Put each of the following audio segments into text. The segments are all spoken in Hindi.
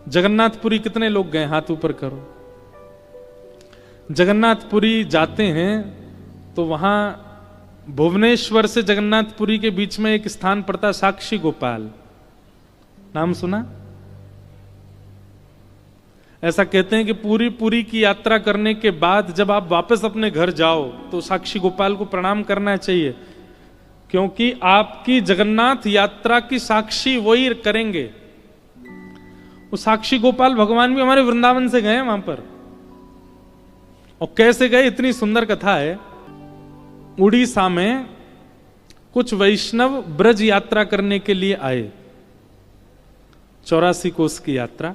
जगन्नाथपुरी कितने लोग गए? हाथ ऊपर करो। जगन्नाथपुरी जाते हैं तो वहां भुवनेश्वर से जगन्नाथपुरी के बीच में एक स्थान पड़ता, साक्षी गोपाल। नाम सुना? ऐसा कहते हैं कि पूरी की यात्रा करने के बाद जब आप वापस अपने घर जाओ तो साक्षी गोपाल को प्रणाम करना चाहिए, क्योंकि आपकी जगन्नाथ यात्रा की साक्षी वही करेंगे। वो साक्षी गोपाल भगवान भी हमारे वृंदावन से गए वहां पर। और कैसे गए, इतनी सुंदर कथा है। उड़ीसा में कुछ वैष्णव ब्रज यात्रा करने के लिए आए, 84 कोस की यात्रा।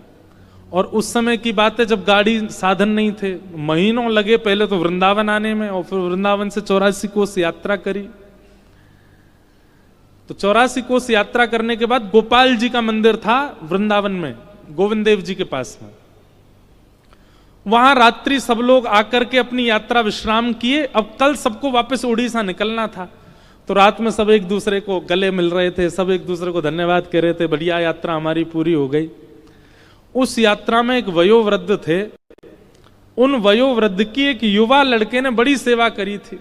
और उस समय की बात है जब गाड़ी साधन नहीं थे, महीनों लगे पहले तो वृंदावन आने में, और फिर वृंदावन से 84 कोस यात्रा करी। तो 84 कोस यात्रा करने के बाद गोपाल जी का मंदिर था वृंदावन में, गोविंद देव जी के पास में। वहां रात्रि सब लोग आकर के अपनी यात्रा विश्राम किए। अब कल सबको वापस उड़ीसा निकलना था, तो रात में सब एक दूसरे को गले मिल रहे थे, सब एक दूसरे को धन्यवाद कह रहे थे, बढ़िया यात्रा हमारी पूरी हो गई। उस यात्रा में एक वयोवृद्ध थे। उन वयोवृद्ध की एक युवा लड़के ने बड़ी सेवा करी थी।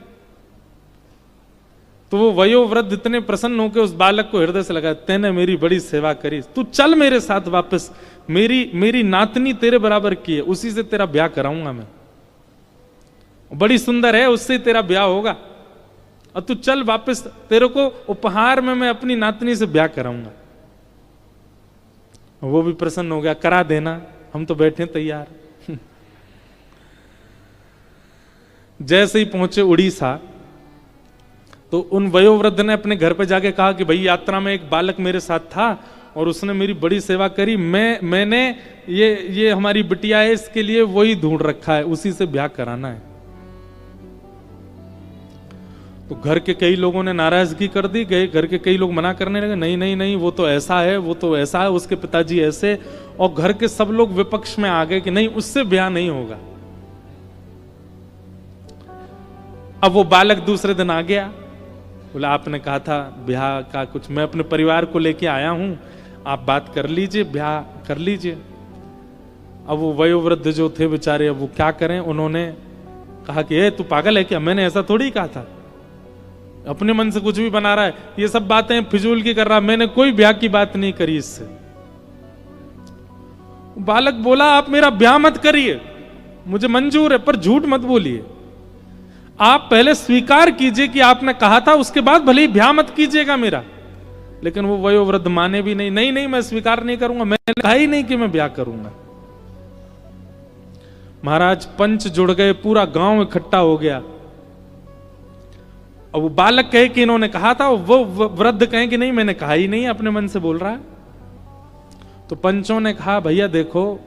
तो वो वयोवृद्ध इतने प्रसन्न होकर उस बालक को हृदय से लगा, तेने मेरी बड़ी सेवा करी, तू चल मेरे साथ वापस, मेरी नातनी तेरे बराबर की है, उसी से तेरा ब्याह कराऊंगा मैं, बड़ी सुंदर है, उससे तेरा ब्याह होगा, और तू चल वापस, तेरे को उपहार में मैं अपनी नातनी से ब्याह कराऊंगा। वो भी प्रसन्न हो गया, करा देना, हम तो बैठे तैयार। जैसे ही पहुंचे उड़ीसा तो उन वयोवृद्ध ने अपने घर पे जाके कहा कि भाई यात्रा में एक बालक मेरे साथ था और उसने मेरी बड़ी सेवा करी, मैंने ये हमारी बिटिया है, इसके लिए वही ढूंढ रखा है, उसी से ब्याह कराना है। तो घर के कई लोगों ने नाराजगी कर दी, घर के कई लोग मना करने लगे, नहीं नहीं नहीं, वो तो ऐसा है, वो तो ऐसा है, उसके पिताजी ऐसे। और घर के सब लोग विपक्ष में आ गए कि नहीं, उससे ब्याह नहीं होगा। अब वो बालक दूसरे दिन आ गया, बोला आपने कहा था ब्याह का कुछ, मैं अपने परिवार को लेके आया हूं, आप बात कर लीजिए, ब्याह कर लीजिए। अब वो वयोवृद्ध जो थे बेचारे, अब वो क्या करें, उन्होंने कहा कि ए तू पागल है क्या, मैंने ऐसा थोड़ी कहा था, अपने मन से कुछ भी बना रहा है, ये सब बातें फिजूल की कर रहा, मैंने कोई ब्याह की बात नहीं करी इससे। बालक बोला आप मेरा ब्याह मत करिए, मुझे मंजूर है, पर झूठ मत बोलिए, आप पहले स्वीकार कीजिए कि आपने कहा था, उसके बाद भले ही ब्याह मत कीजिएगा मेरा। लेकिन वो वयोवृद्ध माने भी नहीं, नहीं नहीं मैं स्वीकार नहीं करूंगा, मैंने कहा ही नहीं कि मैं ब्याह करूंगा। महाराज पंच जुड़ गए, पूरा गांव इकट्ठा हो गया। और वो बालक कहे कि इन्होंने कहा था, वो वृद्ध कहे कि नहीं मैंने कहा ही नहीं, अपने मन से बोल रहा है। तो पंचों ने कहा भैया देखो,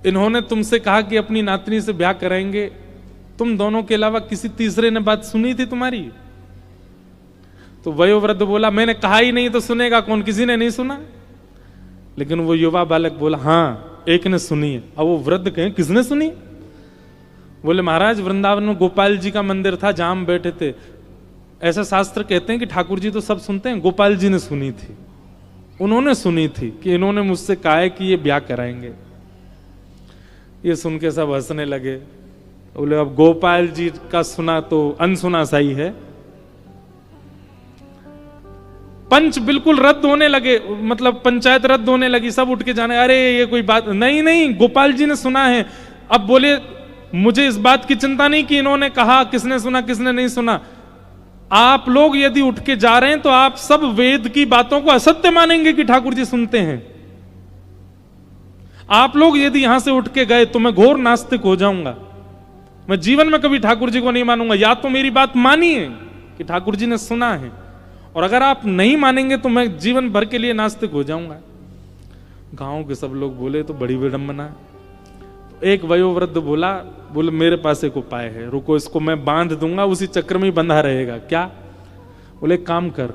इन्होंने तुमसे कहा कि अपनी नातनी से ब्याह कराएंगे, तुम दोनों के अलावा किसी तीसरे ने बात सुनी थी तुम्हारी? तो वयोवृद्ध बोला मैंने कहा ही नहीं तो सुनेगा कौन, किसी ने नहीं सुना। लेकिन वो युवा बालक बोला हाँ एक ने सुनी है। अब वो वृद्ध कहे किसने सुनी? बोले महाराज वृंदावन में गोपाल जी का मंदिर था जहां हम बैठे थे, ऐसा शास्त्र कहते हैं कि ठाकुर जी तो सब सुनते हैं, गोपाल जी ने सुनी थी, उन्होंने सुनी थी कि इन्होंने मुझसे कहा है कि ये ब्याह कराएंगे। ये सुन के सब हंसने लगे। बोले अब गोपाल जी का सुना तो अनसुना सा ही है। पंच बिल्कुल रद्द होने लगे, मतलब पंचायत रद्द होने लगी, सब उठ के जाने, अरे ये कोई बात नहीं, नहीं गोपाल जी ने सुना है। अब बोले मुझे इस बात की चिंता नहीं कि इन्होंने कहा किसने सुना किसने नहीं सुना, आप लोग यदि उठ के जा रहे हैं तो आप सब वेद की बातों को असत्य मानेंगे कि ठाकुर जी सुनते हैं। आप लोग यदि यहां से उठ के गए तो मैं घोर नास्तिक हो जाऊंगा, मैं जीवन में कभी ठाकुर जी को नहीं मानूंगा। या तो मेरी बात मानिए कि ठाकुर जी ने सुना है, और अगर आप नहीं मानेंगे तो मैं जीवन भर के लिए नास्तिक हो जाऊंगा। गांव के सब लोग बोले तो बड़ी विडंबना। एक वयोवृद्ध बोला, बोले मेरे पास एक उपाय है, रुको इसको मैं बांध दूंगा, उसी चक्र में ही बंधा रहेगा। क्या? बोले काम कर,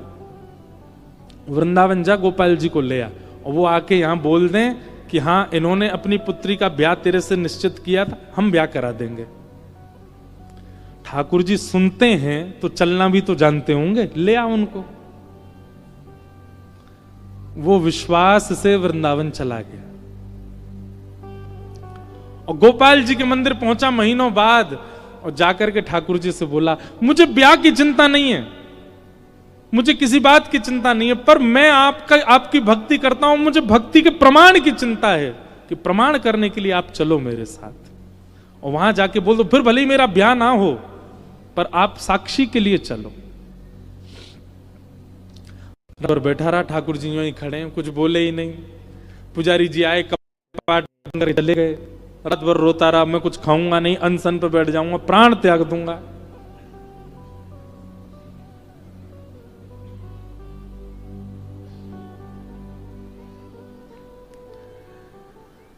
वृंदावन जा, गोपाल जी को ले आ, और वो आके यहां बोल दें कि हाँ इन्होंने अपनी पुत्री का ब्याह तेरे से निश्चित किया था, हम ब्याह करा देंगे। ठाकुर जी सुनते हैं तो चलना भी तो जानते होंगे, ले आ उनको। वो विश्वास से वृंदावन चला गया। और गोपाल जी के मंदिर पहुंचा महीनों बाद, और जाकर के ठाकुर जी से बोला, मुझे ब्याह की चिंता नहीं है, मुझे किसी बात की चिंता नहीं है, पर मैं आपकी भक्ति करता हूं, मुझे भक्ति के प्रमाण की चिंता है कि प्रमाण करने के लिए आप चलो मेरे साथ। और वहां जाके बोल दो, फिर भले ही मेरा ब्याह ना हो पर आप साक्षी के लिए चलो। पर बैठा रहा, ठाकुर जी यूं ही खड़े हैं, कुछ बोले ही नहीं। पुजारी जी आए, कपाट करके चले गए। रात भर रोता रहा, मैं कुछ खाऊंगा नहीं, अनशन पर बैठ जाऊंगा, प्राण त्याग दूंगा।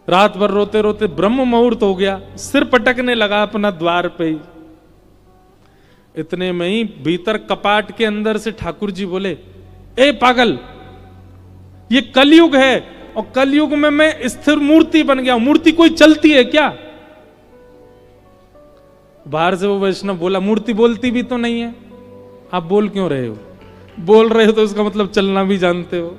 रात भर रोते रोते ब्रह्म मुहूर्त हो गया, सिर पटकने लगा अपना द्वार पे ही। इतने में ही भीतर कपाट के अंदर से ठाकुर जी बोले, ए पागल, ये कलयुग है और कलयुग में मैं स्थिर मूर्ति बन गया, मूर्ति कोई चलती है क्या? बाहर से वो वैष्णव बोला, मूर्ति बोलती भी तो नहीं है, आप बोल क्यों रहे हो? बोल रहे हो तो उसका मतलब चलना भी जानते हो।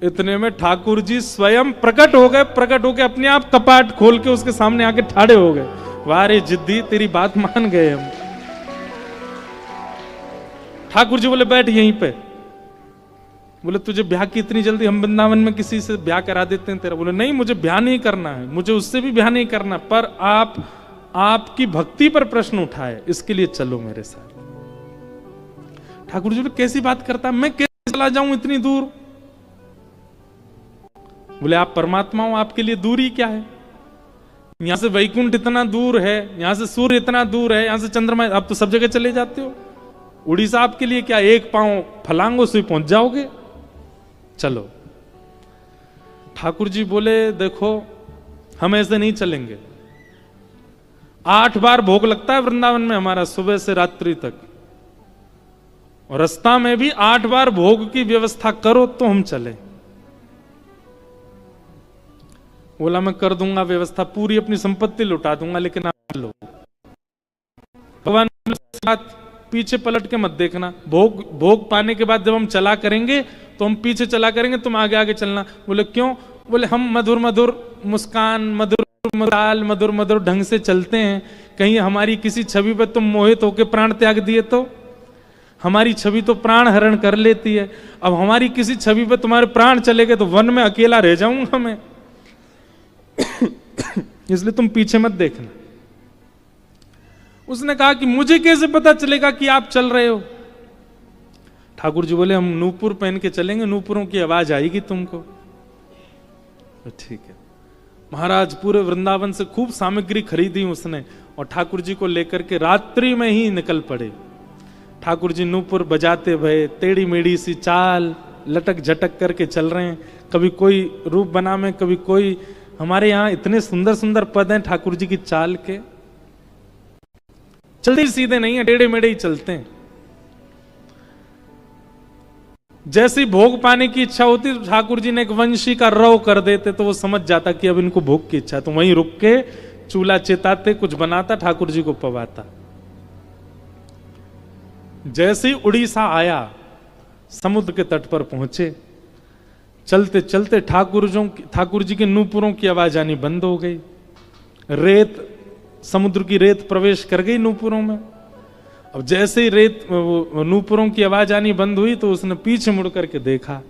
इतने में ठाकुर जी स्वयं प्रकट हो गए, प्रकट होके अपने आप कपाट खोल के उसके सामने आके ठाड़े हो गए। वाह रे जिद्दी, तेरी बात मान गए हम। ठाकुर जी बोले, बैठ यहीं पे। बोले, तुझे ब्याह की इतनी जल्दी? हम वृंदावन में किसी से ब्याह करा देते हैं तेरा। बोले, नहीं, मुझे ब्याह नहीं करना है, मुझे उससे भी ब्याह नहीं करना, पर आपकी भक्ति पर प्रश्न उठाए, इसके लिए चलो मेरे साथ। ठाकुर जी बोले, कैसी बात करता, मैं कैसे चला जाऊं इतनी दूर? बोले, आप परमात्मा हो, आपके लिए दूरी क्या है? यहां से वैकुंठ इतना दूर है, यहां से सूर्य इतना दूर है, यहां से चंद्रमा, आप तो सब जगह चले जाते हो। उड़ीसा आपके लिए क्या, एक पांव फलांगो से पहुंच जाओगे, चलो। ठाकुर जी बोले, देखो हम ऐसे नहीं चलेंगे। 8 बार भोग लगता है वृंदावन में हमारा, सुबह से रात्रि तक, और रास्ता में भी 8 बार भोग की व्यवस्था करो तो हम चले। बोला, मैं कर दूंगा व्यवस्था, पूरी अपनी संपत्ति लुटा दूंगा, लेकिन आप लो। भगवान पीछे पलट के मत देखना, भोग पाने के बाद जब हम चला करेंगे तो हम पीछे चला करेंगे, तुम आगे आगे चलना। बोले, क्यों? बोले, हम मधुर मधुर मुस्कान, मधुर मदाल, मधुर मधुर ढंग से चलते हैं, कहीं हमारी किसी छवि पर तुम मोहित होकर प्राण त्याग दिए तो? हमारी छवि तो प्राण हरण कर लेती है, अब हमारी किसी छवि पर तुम्हारे प्राण चले गए तो वन में अकेला रह जाऊंगा मैं। इसलिए तुम पीछे मत देखना। उसने कहा कि मुझे कैसे पता चलेगा कि आप चल रहे हो? ठाकुर जी बोले, हम नूपुर पहन के चलेंगे, नूपुरों की आवाज आएगी तुमको। ठीक है। महाराज पूरे वृंदावन से खूब सामग्री खरीदी उसने, और ठाकुर जी को लेकर के रात्रि में ही निकल पड़े। ठाकुर जी नूपुर बजाते भये, टेढ़ी मेढ़ी सी चाल, लटक झटक करके चल रहे हैं, कभी कोई रूप बना में, कभी कोई। हमारे यहां इतने सुंदर सुंदर पद हैं ठाकुर जी की चाल के, चलते सीधे नहीं है, टेढ़े मेढ़े ही चलते हैं। जैसी भोग पाने की इच्छा होती तो ठाकुर जी ने एक वंशी का रव कर देते, तो वो समझ जाता कि अब इनको भोग की इच्छा है, तो वहीं रुक के चूल्हा चेताते, कुछ बनाता, ठाकुर जी को पवाता। जैसे ही उड़ीसा आया, समुद्र के तट पर पहुंचे, चलते चलते ठाकुर जी के नूपुरों की आवाज आनी बंद हो गई। रेत, समुद्र की रेत प्रवेश कर गई नूपुरों में। अब जैसे ही नूपुरों की आवाज आनी बंद हुई तो उसने पीछे मुड़ करके देखा,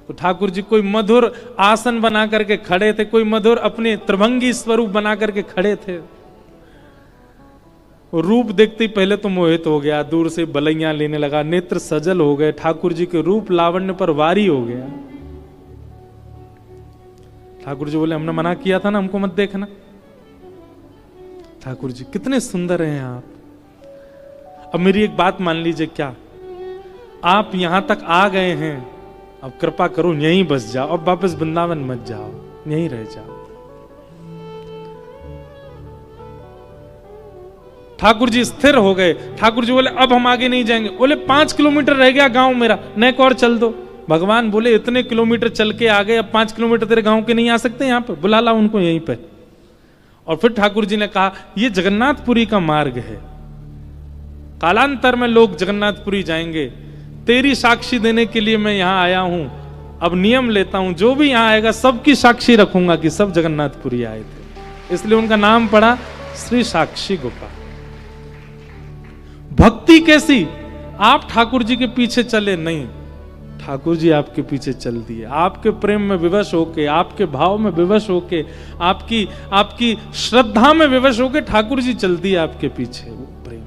तो ठाकुर जी कोई मधुर आसन बना करके खड़े थे, कोई मधुर अपने त्रिभंगी स्वरूप बना करके खड़े थे। रूप देखते ही पहले तो मोहित हो गया, दूर से बलैयां लेने लगा, नेत्र सजल हो गए, ठाकुर जी के रूप लावण्य पर वारी हो गया। ठाकुर जी बोले, हमने मना किया था ना, हमको मत देखना। ठाकुर जी, कितने सुंदर हैं आप। अब मेरी एक बात मान लीजिए, क्या आप यहां तक आ गए हैं, अब कृपा करो यहीं बस जाओ, अब वापस वृंदावन मत जाओ, यहीं रह जाओ। ठाकुर जी स्थिर हो गए। ठाकुर जी बोले, अब हम आगे नहीं जाएंगे। बोले, 5 किलोमीटर रह गया गांव मेरा, नेक और चल दो। भगवान बोले, इतने किलोमीटर चल के आ गए, अब 5 किलोमीटर तेरे गांव के नहीं आ सकते? यहां पर बुला ला उनको यहीं पे। और फिर ठाकुर जी ने कहा, यह जगन्नाथपुरी का मार्ग है, कालांतर में लोग जगन्नाथपुरी जाएंगे, तेरी साक्षी देने के लिए मैं यहां आया हूं। अब नियम लेता हूं, जो भी यहां आएगा सबकी साक्षी रखूंगा कि सब जगन्नाथपुरी आए थे। इसलिए उनका नाम पड़ा श्री साक्षी गोपाल। भक्ति कैसी? आप ठाकुर जी के पीछे चले नहीं, ठाकुर जी आपके पीछे चल दिए। आपके प्रेम में विवश होके, आपके भाव में विवश होके, आपकी श्रद्धा में विवश होके ठाकुर जी चल दिए आपके पीछे। वो प्रेम है।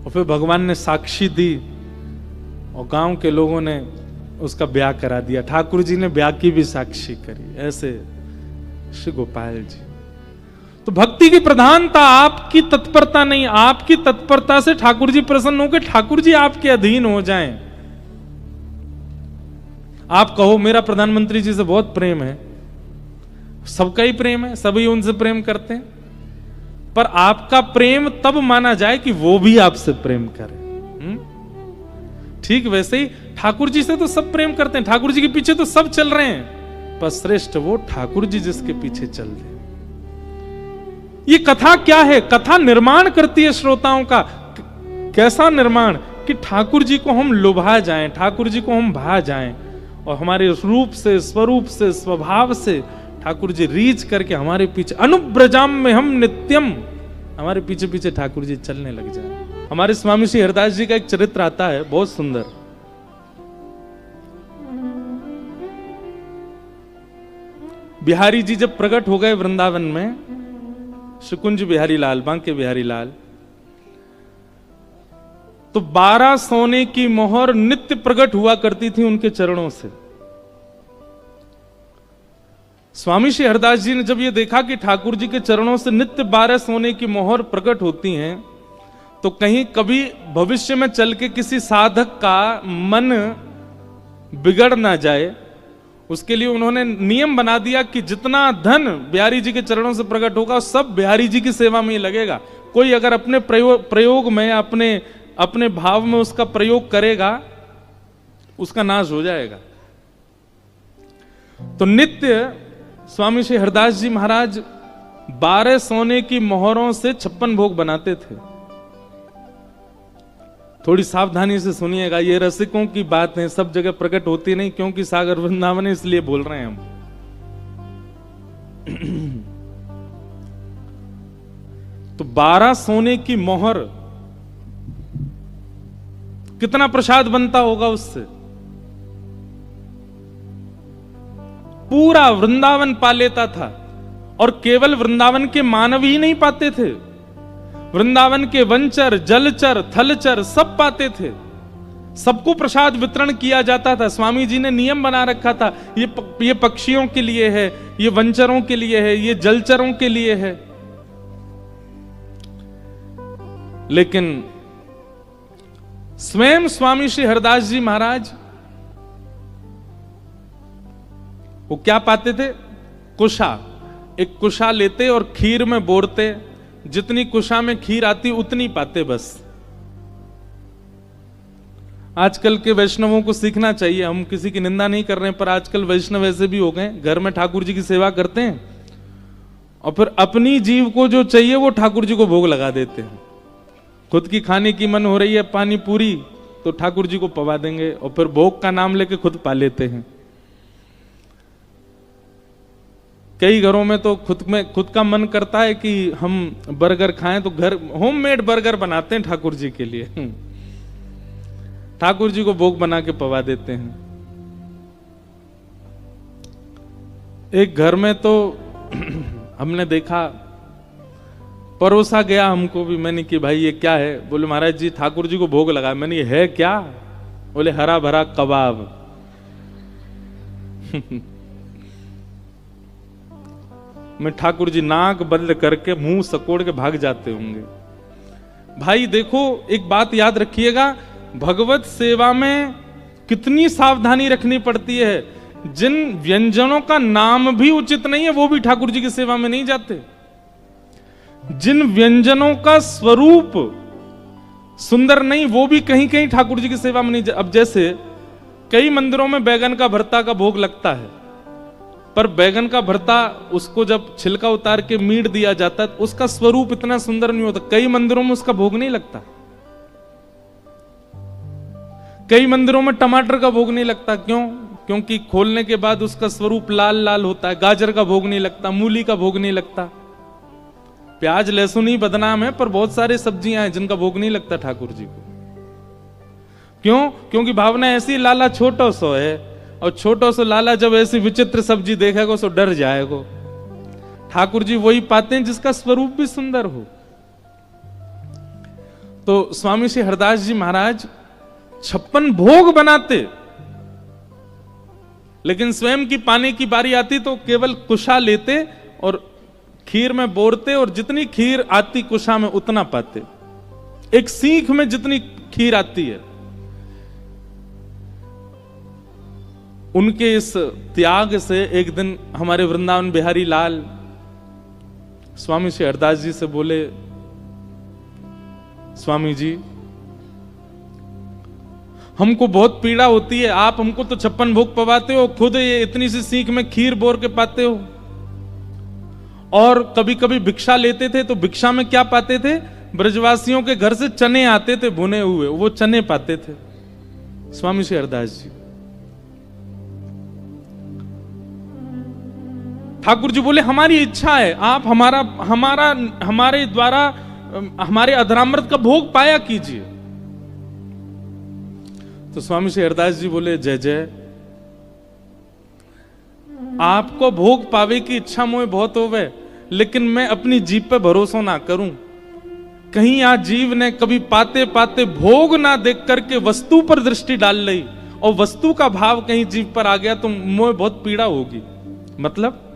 और फिर भगवान ने साक्षी दी और गांव के लोगों ने उसका ब्याह करा दिया। ठाकुर जी ने ब्याह की भी साक्षी करी। ऐसे श्री गोपाल जी। तो भक्ति की प्रधानता आपकी तत्परता नहीं, आपकी तत्परता से ठाकुर जी प्रसन्न होकर ठाकुर जी आपके अधीन हो जाएं। आप कहो मेरा प्रधानमंत्री जी से बहुत प्रेम है, सबका ही प्रेम है, सभी उनसे प्रेम करते हैं, पर आपका प्रेम तब माना जाए कि वो भी आपसे प्रेम करे। ठीक वैसे ही ठाकुर जी से तो सब प्रेम करते हैं, ठाकुर जी के पीछे तो सब चल रहे हैं, पर श्रेष्ठ वो ठाकुर जी जिसके पीछे चल रहे। ये कथा क्या है? कथा निर्माण करती है श्रोताओं का। कैसा निर्माण? कि ठाकुर जी को हम लुभा जाएं, ठाकुर जी को हम भा जाएं और हमारे रूप से, स्वरूप से, स्वभाव से ठाकुर जी रीच करके हमारे पीछे, अनुब्रजाम में हम नित्यम, हमारे पीछे पीछे ठाकुर जी चलने लग जाए। हमारे स्वामी श्री हरदास जी का एक चरित्र आता है बहुत सुंदर। बिहारी जी जब प्रकट हो गए वृंदावन में, शुकुंज बिहारी लाल, बांके बिहारी लाल, तो 12 सोने की मोहर नित्य प्रकट हुआ करती थी उनके चरणों से। स्वामी श्री हरदास जी ने जब ये देखा कि ठाकुर जी के चरणों से नित्य 12 सोने की मोहर प्रकट होती हैं, तो कहीं कभी भविष्य में चल के किसी साधक का मन बिगड़ ना जाए, उसके लिए उन्होंने नियम बना दिया कि जितना धन बिहारी जी के चरणों से प्रकट होगा सब बिहारी जी की सेवा में ही लगेगा। कोई अगर अपने प्रयोग में, अपने भाव में उसका प्रयोग करेगा, उसका नाश हो जाएगा। तो नित्य स्वामी श्री हरदास जी महाराज 12 सोने की मोहरों से 56 भोग बनाते थे। थोड़ी सावधानी से सुनिएगा, ये रसिकों की बात है, सब जगह प्रकट होती नहीं, क्योंकि सागर वृंदावन है इसलिए बोल रहे हैं हम। तो 12 सोने की मोहर, कितना प्रसाद बनता होगा उससे? पूरा वृंदावन पा लेता था। और केवल वृंदावन के मानव ही नहीं पाते थे, वृंदावन के वनचर, जलचर, थलचर सब पाते थे। सबको प्रसाद वितरण किया जाता था। स्वामी जी ने नियम बना रखा था, ये पक्षियों के लिए है, ये वनचरों के लिए है, ये जलचरों के लिए है। लेकिन स्वयं स्वामी श्री हरदास जी महाराज वो क्या पाते थे? कुशा। एक कुशा लेते और खीर में बोरते, जितनी कुशा में खीर आती उतनी पाते बस। आजकल के वैष्णवों को सीखना चाहिए, हम किसी की निंदा नहीं कर रहे हैं, पर आजकल वैष्णव ऐसे भी हो गए, घर में ठाकुर जी की सेवा करते हैं और फिर अपनी जीव को जो चाहिए वो ठाकुर जी को भोग लगा देते हैं। खुद की खाने की मन हो रही है पानी पूरी, तो ठाकुर जी को पवा देंगे और फिर भोग का नाम लेके खुद पा लेते हैं। कई घरों में तो खुद का मन करता है कि हम बर्गर खाएं, तो घर होममेड बर्गर बनाते हैं ठाकुर जी के लिए, ठाकुर जी को भोग बना के पवा देते हैं। एक घर में तो हमने देखा, परोसा गया हमको भी, मैंने कि भाई ये क्या है? बोले महाराज जी ठाकुर जी को भोग लगा। मैंने ये है क्या? बोले हरा भरा कबाब। मैं ठाकुर जी नाक बंद करके मुंह सकोड़ के भाग जाते होंगे। भाई देखो, एक बात याद रखिएगा, भगवत सेवा में कितनी सावधानी रखनी पड़ती है। जिन व्यंजनों का नाम भी उचित नहीं है वो भी ठाकुर जी की सेवा में नहीं जाते। जिन व्यंजनों का स्वरूप सुंदर नहीं वो भी कहीं कहीं ठाकुर जी की सेवा में नहीं जाते। अब जैसे कई मंदिरों में बैगन का भरता का भोग लगता है, पर बैगन का भरता उसको जब छिलका उतार के मीट दिया जाता है तो उसका स्वरूप इतना सुंदर नहीं होता। कई मंदिरों में उसका भोग नहीं लगता। कई मंदिरों में टमाटर का भोग नहीं लगता। क्यों? क्योंकि खोलने के बाद उसका स्वरूप लाल लाल होता है। गाजर का भोग नहीं लगता, मूली का भोग नहीं लगता, प्याज लहसुन ही बदनाम है, पर बहुत सारे सब्जियां हैं जिनका भोग नहीं लगता ठाकुर जी को। क्यों? क्योंकि भावना ऐसी, लाला छोटो सो है, और छोटो सो लाला जब ऐसी विचित्र सब्जी देखेगा सो डर जाएगा। ठाकुर जी वही पाते हैं जिसका स्वरूप भी सुंदर हो। तो स्वामी श्री हरदास जी महाराज 56 भोग बनाते, लेकिन स्वयं की पाने की बारी आती तो केवल कुशा लेते और खीर में बोरते, और जितनी खीर आती कुशा में उतना पाते। एक सीख में जितनी खीर आती है। उनके इस त्याग से एक दिन हमारे वृंदावन बिहारी लाल स्वामी श्री हरदास जी से बोले, स्वामी जी हमको बहुत पीड़ा होती है, आप हमको तो 56 भोग पवाते हो, खुद ये इतनी सी सीख में खीर बोर के पाते हो, और कभी कभी भिक्षा लेते थे तो भिक्षा में क्या पाते थे? ब्रजवासियों के घर से चने आते थे भुने हुए, वो चने पाते थे। स्वामी श्री हरदास जी, ठाकुर जी बोले हमारी इच्छा है, आप हमारे द्वारा हमारे अधरामृत का भोग पाया कीजिए। तो स्वामी श्री हरदास जी बोले, जय जय, आपको भोग पावे की इच्छा मुझे बहुत होवे, लेकिन मैं अपनी जीभ पे भरोसा ना करूं। कहीं आज जीव ने कभी पाते पाते भोग ना देख करके वस्तु पर दृष्टि डाल ली, और वस्तु का भाव कहीं जीव पर आ गया तो मुझे बहुत पीड़ा होगी। मतलब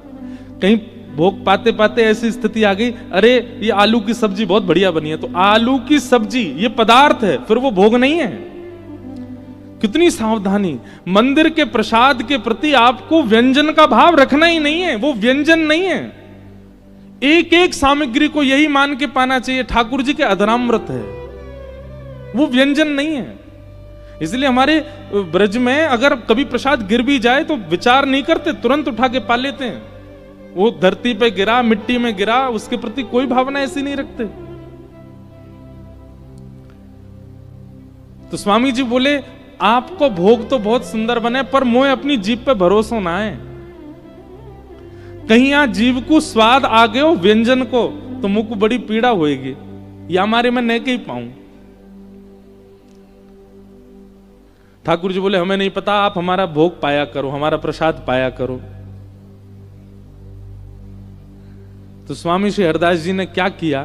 कहीं भोग पाते पाते ऐसी स्थिति आ गई, अरे ये आलू की सब्जी बहुत बढ़िया बनी है, तो आलू की सब्जी ये पदार्थ है, फिर वो भोग नहीं है। कितनी सावधानी! मंदिर के प्रसाद के प्रति आपको व्यंजन का भाव रखना ही नहीं है, वो व्यंजन नहीं है। एक एक सामग्री को यही मान के पाना चाहिए, ठाकुर जी के अधरामृत है, वो व्यंजन नहीं है। इसलिए हमारे ब्रज में अगर कभी प्रसाद गिर भी जाए तो विचार नहीं करते, तुरंत उठा के पा लेते हैं। वो धरती पे गिरा, मिट्टी में गिरा, उसके प्रति कोई भावना ऐसी नहीं रखते। तो स्वामी जी बोले, आपको भोग तो बहुत सुंदर बने, पर मोए अपनी जीभ पे भरोसा ना है। कहीं यहां जीव को स्वाद आ गयो व्यंजन को, तो मुझ को बड़ी पीड़ा होएगी, या हमारे में नहीं कहीं पाऊं। ठाकुर जी बोले, हमें नहीं पता, आप हमारा भोग पाया करो, हमारा प्रसाद पाया करो। तो स्वामी श्री हरदास जी ने क्या किया?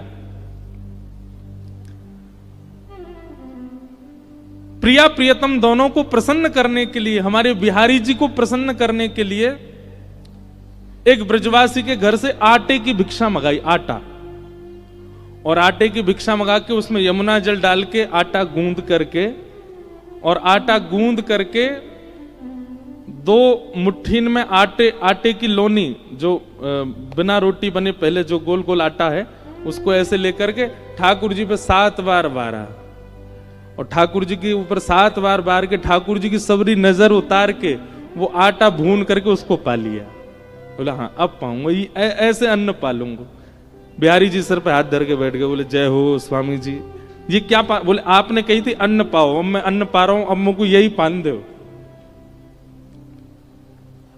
प्रिया प्रियतम दोनों को प्रसन्न करने के लिए, हमारे बिहारी जी को प्रसन्न करने के लिए एक ब्रजवासी के घर से आटे की भिक्षा मंगाई, आटा। और आटे की भिक्षा मंगा के उसमें यमुना जल डाल के आटा गूंद करके, और आटा गूंद करके 2 मुट्ठी में आटे की लोनी, जो बिना रोटी बने पहले जो गोल गोल आटा है, उसको ऐसे लेकर के ठाकुर जी पे 7 बार बारा, और ठाकुर जी के ऊपर 7 बार बार के ठाकुर जी की सबरी नजर उतार के वो आटा भून करके उसको पा लिया। बोला हाँ अब पाऊंगा, ये ऐसे अन्न पालूंगा। बिहारी जी सर पे हाथ धर के बैठ गए, बोले जय हो स्वामी जी। ये क्या बोले, आपने कही थी अन्न पाओ, अब मैं अन्न पा रहा हूं, अब मुझको यही पान दो।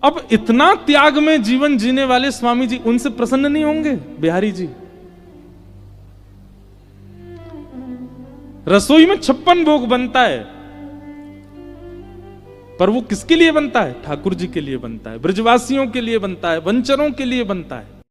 अब इतना त्याग में जीवन जीने वाले स्वामी जी, उनसे प्रसन्न नहीं होंगे बिहारी जी? रसोई में 56 भोग बनता है, पर वो किसके लिए बनता है? ठाकुर जी के लिए बनता है, ब्रजवासियों के लिए बनता है, वंचरों के लिए बनता है।